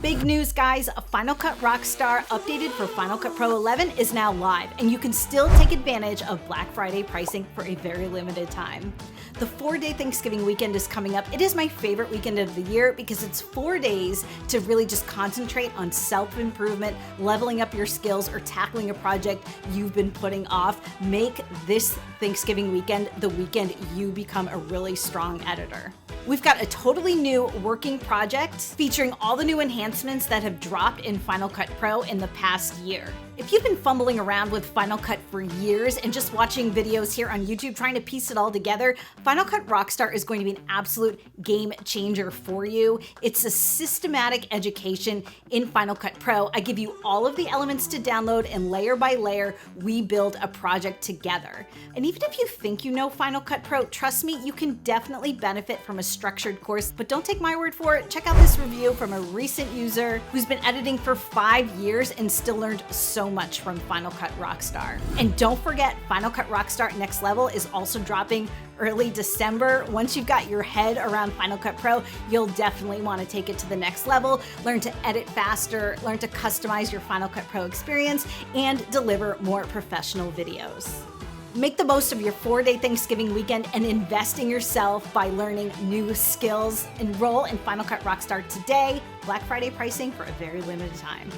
Big news, guys. Final Cut Rockstar updated for Final Cut Pro 11 is now live, and you can still take advantage of Black Friday pricing for a very limited time. The 4-day Thanksgiving weekend is coming up. It is my favorite weekend of the year because it's 4 days to really just concentrate on self-improvement, leveling up your skills, or tackling a project you've been putting off. Make this Thanksgiving weekend the weekend you become a really strong editor. We've got a totally new working project featuring all the new enhancements that have dropped in Final Cut Pro in the past year. If you've been fumbling around with Final Cut for years and just watching videos here on YouTube trying to piece it all together, Final Cut Rockstar is going to be an absolute game changer for you. It's a systematic education in Final Cut Pro. I give you all of the elements to download, and layer by layer, we build a project together. And even if you think you know Final Cut Pro, trust me, you can definitely benefit from a structured course. But don't take my word for it. Check out this review from a recent user who's been editing for 5 years and still learned so much from Final Cut Rockstar. And don't forget, Final Cut Rockstar Next Level is also dropping early December. Once you've got your head around Final Cut Pro, you'll definitely want to take it to the next level, learn to edit faster, learn to customize your Final Cut Pro experience, and deliver more professional videos. Make the most of your 4-day Thanksgiving weekend and invest in yourself by learning new skills. Enroll in Final Cut Rockstar today. Black Friday pricing for a very limited time.